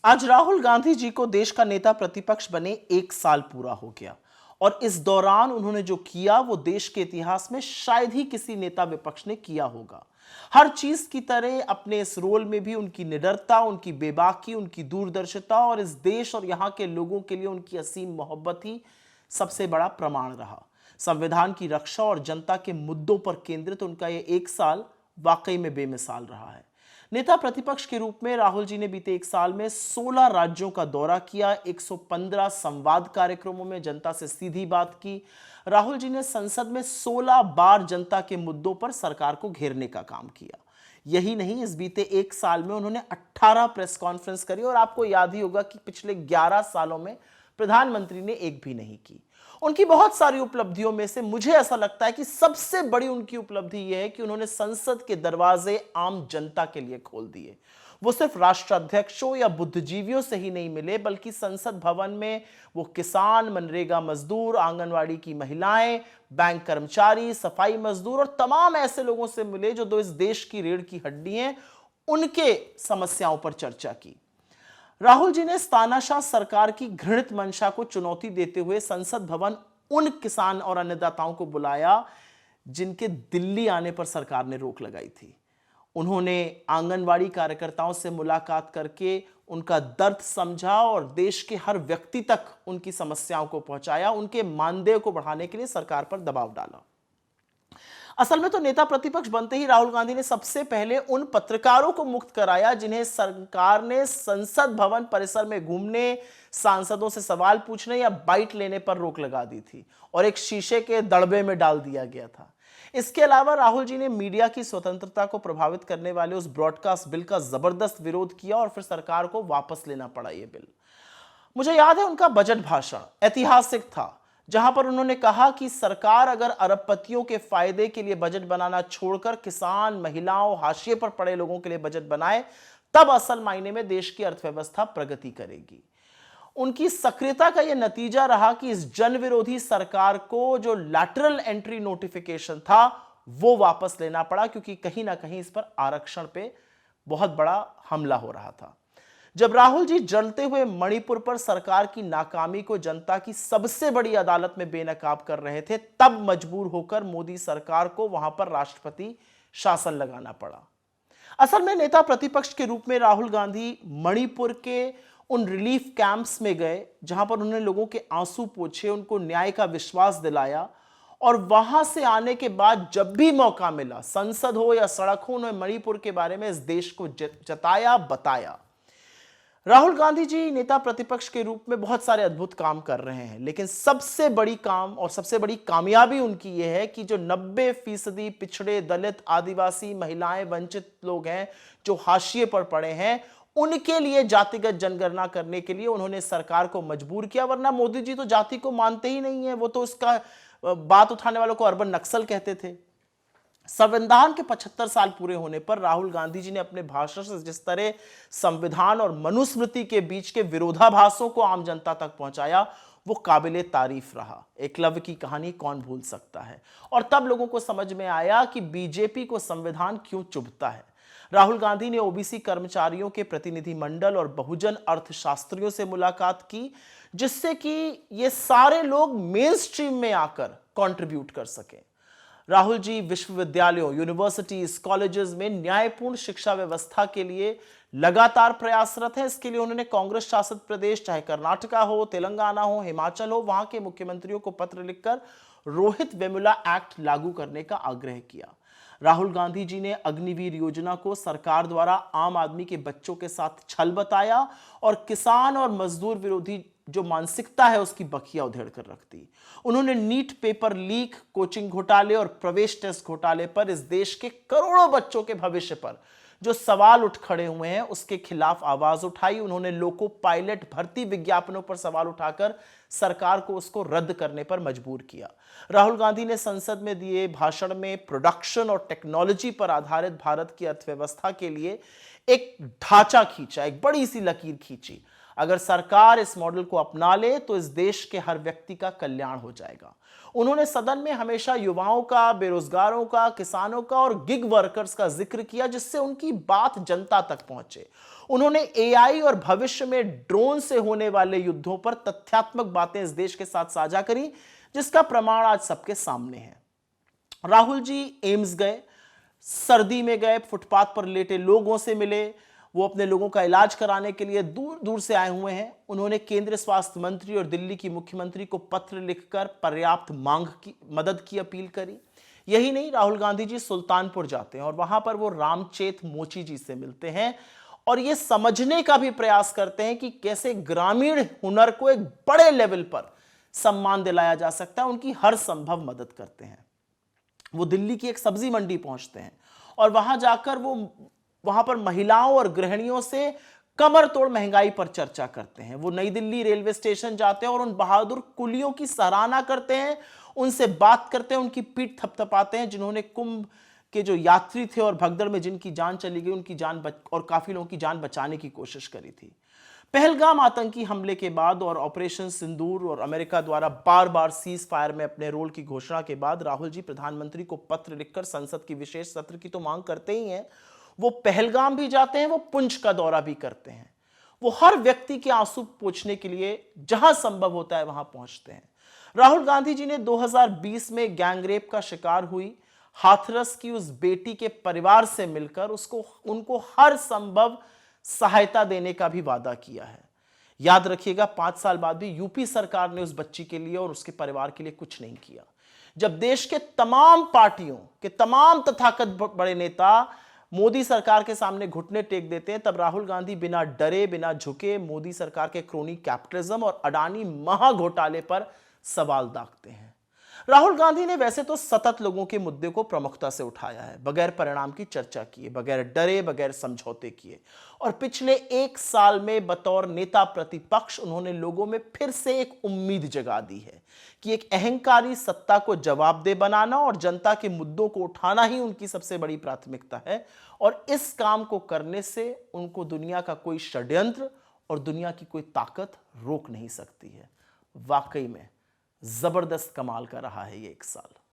आज राहुल गांधी जी को देश का नेता प्रतिपक्ष बने 1 साल पूरा हो गया और इस दौरान उन्होंने जो किया वो देश के इतिहास में शायद ही किसी नेता विपक्ष ने किया होगा। हर चीज की तरह अपने इस रोल में भी उनकी निडरता, उनकी बेबाकी, उनकी दूरदर्शिता और इस देश और यहां के लोगों के लिए उनकी असीम मोहब्बत ही सबसे बड़ा प्रमाण रहा। संविधान की रक्षा और जनता के मुद्दों पर केंद्रित उनका यह 1 साल वाकई में बेमिसाल रहा है। नेता प्रतिपक्ष के रूप में राहुल जी ने बीते 1 साल में 16 राज्यों का दौरा किया, 115 संवाद कार्यक्रमों में जनता से सीधी बात की। राहुल जी ने संसद में 16 बार जनता के मुद्दों पर सरकार को घेरने का काम किया। यही नहीं, इस बीते 1 साल में उन्होंने 18 प्रेस कॉन्फ्रेंस करी और आपको याद ही होगा कि पिछले 11 सालों में प्रधानमंत्री ने एक भी नहीं की। उनकी बहुत सारी उपलब्धियों में से मुझे ऐसा लगता है कि सबसे बड़ी उनकी उपलब्धि यह है कि उन्होंने संसद के दरवाजे आम जनता के लिए खोल दिए। वो सिर्फ राष्ट्राध्यक्षों या बुद्धिजीवियों से ही नहीं मिले, बल्कि संसद भवन में वो किसान, मनरेगा मजदूर, आंगनवाड़ी की महिलाएं, बैंक कर्मचारी, सफाई मजदूर और तमाम ऐसे लोगों से मिले जो इस देश की रीढ़ की हड्डी हैं। उनके समस्याओं पर चर्चा की। राहुल जी ने तानाशाह सरकार की घृणित मंशा को चुनौती देते हुए संसद भवन उन किसान और अन्नदाताओं को बुलाया जिनके दिल्ली आने पर सरकार ने रोक लगाई थी। उन्होंने आंगनवाड़ी कार्यकर्ताओं से मुलाकात करके उनका दर्द समझा और देश के हर व्यक्ति तक उनकी समस्याओं को पहुंचाया। उनके मानदेय को बढ़ाने के लिए सरकार पर दबाव डाला। असल में तो नेता प्रतिपक्ष बनते ही राहुल गांधी ने सबसे पहले उन पत्रकारों को मुक्त कराया जिन्हें सरकार ने संसद भवन परिसर में घूमने, सांसदों से सवाल पूछने या बाइट लेने पर रोक लगा दी थी और एक शीशे के दड़बे में डाल दिया गया था। इसके अलावा राहुल जी ने मीडिया की स्वतंत्रता को प्रभावित करने वाले उस ब्रॉडकास्ट बिल का जबरदस्त विरोध किया और फिर सरकार को वापस लेना पड़ा यह बिल। मुझे याद है उनका बजट भाषण ऐतिहासिक था, जहां पर उन्होंने कहा कि सरकार अगर अरबपतियों के फायदे के लिए बजट बनाना छोड़कर किसान, महिलाओं, हाशिए पर पड़े लोगों के लिए बजट बनाए, तब असल मायने में देश की अर्थव्यवस्था प्रगति करेगी। उनकी सक्रियता का यह नतीजा रहा कि इस जन विरोधी सरकार को जो लैटरल एंट्री नोटिफिकेशन था वो वापस लेना पड़ा, क्योंकि कहीं ना कहीं इस पर आरक्षण पे बहुत बड़ा हमला हो रहा था। जब राहुल जी जलते हुए मणिपुर पर सरकार की नाकामी को जनता की सबसे बड़ी अदालत में बेनकाब कर रहे थे, तब मजबूर होकर मोदी सरकार को वहां पर राष्ट्रपति शासन लगाना पड़ा। असल में नेता प्रतिपक्ष के रूप में राहुल गांधी मणिपुर के उन रिलीफ कैंप्स में गए जहां पर उन्होंने लोगों के आंसू पोंछे, उनको न्याय का विश्वास दिलाया और वहां से आने के बाद जब भी मौका मिला, संसद हो या सड़क हो, उन्होंने मणिपुर के बारे में इस देश को जताया, बताया। राहुल गांधी जी नेता प्रतिपक्ष के रूप में बहुत सारे अद्भुत काम कर रहे हैं, लेकिन सबसे बड़ी काम और सबसे बड़ी कामयाबी उनकी यह है कि जो 90% पिछड़े, दलित, आदिवासी, महिलाएं, वंचित लोग हैं जो हाशिए पर पड़े हैं, उनके लिए जातिगत जनगणना करने के लिए उन्होंने सरकार को मजबूर किया। वरना मोदी जी तो जाति को मानते ही नहीं है, वो तो इसका बात उठाने वालों को अर्बन नक्सल कहते थे। संविधान के 75 साल पूरे होने पर राहुल गांधी जी ने अपने भाषण से जिस तरह संविधान और मनुस्मृति के बीच के विरोधाभासों को आम जनता तक पहुंचाया, वो काबिले तारीफ रहा। एकलव्य की कहानी कौन भूल सकता है। और तब लोगों को समझ में आया कि बीजेपी को संविधान क्यों चुभता है। राहुल गांधी ने ओबीसी कर्मचारियों के प्रतिनिधि मंडल और बहुजन अर्थशास्त्रियों से मुलाकात की, जिससे कि ये सारे लोग मेन स्ट्रीम में आकर कंट्रीब्यूट कर सकें। राहुल जी विश्वविद्यालयों, यूनिवर्सिटीज, कॉलेजेस में न्यायपूर्ण शिक्षा व्यवस्था के लिए लगातार प्रयासरत हैं। इसके लिए उन्होंने कांग्रेस शासित प्रदेश, चाहे कर्नाटका हो, तेलंगाना हो, हिमाचल हो, वहां के मुख्यमंत्रियों को पत्र लिखकर रोहित वेमुला एक्ट लागू करने का आग्रह किया। राहुल गांधी जी ने अग्निवीर योजना को सरकार द्वारा आम आदमी के बच्चों के साथ छल बताया और किसान और मजदूर विरोधी जो मानसिकता है उसकी बखिया उधेड़ कर रख दी। उन्होंने नीट पेपर लीक, कोचिंग घोटाले और प्रवेश टेस्ट घोटाले पर इस देश के करोड़ों बच्चों के भविष्य पर जो सवाल उठ खड़े हुए हैं उसके खिलाफ आवाज उठाई। उन्होंने लोको पायलट भर्ती विज्ञापनों पर सवाल उठाकर सरकार को उसको रद्द करने पर मजबूर किया। राहुल गांधी ने संसद में दिए भाषण में प्रोडक्शन और टेक्नोलॉजी पर आधारित भारत की अर्थव्यवस्था के लिए एक ढांचा खींचा, एक बड़ी सी लकीर खींची। अगर सरकार इस मॉडल को अपना ले तो इस देश के हर व्यक्ति का कल्याण हो जाएगा। उन्होंने सदन में हमेशा युवाओं का, बेरोजगारों का, किसानों का और गिग वर्कर्स का जिक्र किया, जिससे उनकी बात जनता तक पहुंचे। उन्होंने एआई और भविष्य में ड्रोन से होने वाले युद्धों पर तथ्यात्मक बातें इस देश के साथ साझा करी, जिसका प्रमाण आज सबके सामने है। राहुल जी एम्स गए, सर्दी में गए, फुटपाथ पर लेटे लोगों से मिले। वो अपने लोगों का इलाज कराने के लिए दूर दूर से आए हुए हैं। उन्होंने केंद्रीय स्वास्थ्य मंत्री और दिल्ली की मुख्यमंत्री को पत्र लिखकर पर्याप्त मदद की अपील करी। यही नहीं, राहुल गांधी जी सुल्तानपुर जाते हैं और वहां पर वो रामचेत मोची जी से मिलते हैं और ये समझने का भी प्रयास करते हैं कि कैसे ग्रामीण हुनर को एक बड़े लेवल पर सम्मान दिलाया जा सकता है। उनकी हर संभव मदद करते हैं। वो दिल्ली की एक सब्जी मंडी पहुंचते हैं और वहां जाकर वो वहां पर महिलाओं और गृहिणियों से कमर तोड़ महंगाई पर चर्चा करते हैं। वो नई दिल्ली रेलवे स्टेशन जाते हैं और उन बहादुर कुलियों की सराहना करते हैं, उनसे बात करते हैं, उनकी पीठ थपथपाते हैं जिन्होंने कुंभ के जो यात्री थे और भगदड़ में जिनकी जान चली गई, उनकी जान और काफी लोगों की जान बचाने की कोशिश करी थी। पहलगाम आतंकी हमले के बाद और ऑपरेशन सिंदूर और अमेरिका द्वारा बार बार सीज फायर में अपने रोल की घोषणा के बाद राहुल जी प्रधानमंत्री को पत्र लिखकर संसद की विशेष सत्र की तो मांग करते ही हैं। वो पहलगाम भी जाते हैं, वो पुंछ का दौरा भी करते हैं। वो हर व्यक्ति के आंसू पोंछने के लिए जहां संभव होता है वहां पहुंचते हैं। राहुल गांधी जी ने 2020 में गैंगरेप का शिकार हुई हाथरस की उस बेटी के परिवार से मिलकर उनको हर संभव सहायता देने का भी वादा किया है। याद रखिएगा, 5 साल बाद भी यूपी सरकार ने उस बच्ची के लिए और उसके परिवार के लिए कुछ नहीं किया। जब देश के तमाम पार्टियों के तमाम तथाकथित बड़े नेता मोदी सरकार के सामने घुटने टेक देते हैं, तब राहुल गांधी बिना डरे, बिना झुके मोदी सरकार के क्रोनी कैपिटलिज्म और अडानी महाघोटाले पर सवाल दागते हैं। राहुल गांधी ने वैसे तो सतत लोगों के मुद्दे को प्रमुखता से उठाया है, बगैर परिणाम की चर्चा किए, बगैर डरे, बगैर समझौते किए। और पिछले 1 साल में बतौर नेता प्रतिपक्ष उन्होंने लोगों में फिर से एक उम्मीद जगा दी है कि एक अहंकारी सत्ता को जवाबदेह बनाना और जनता के मुद्दों को उठाना ही उनकी सबसे बड़ी प्राथमिकता है। और इस काम को करने से उनको दुनिया का कोई षड्यंत्र और दुनिया की कोई ताकत रोक नहीं सकती है। वाकई में जबरदस्त कमाल का रहा है ये 1 साल।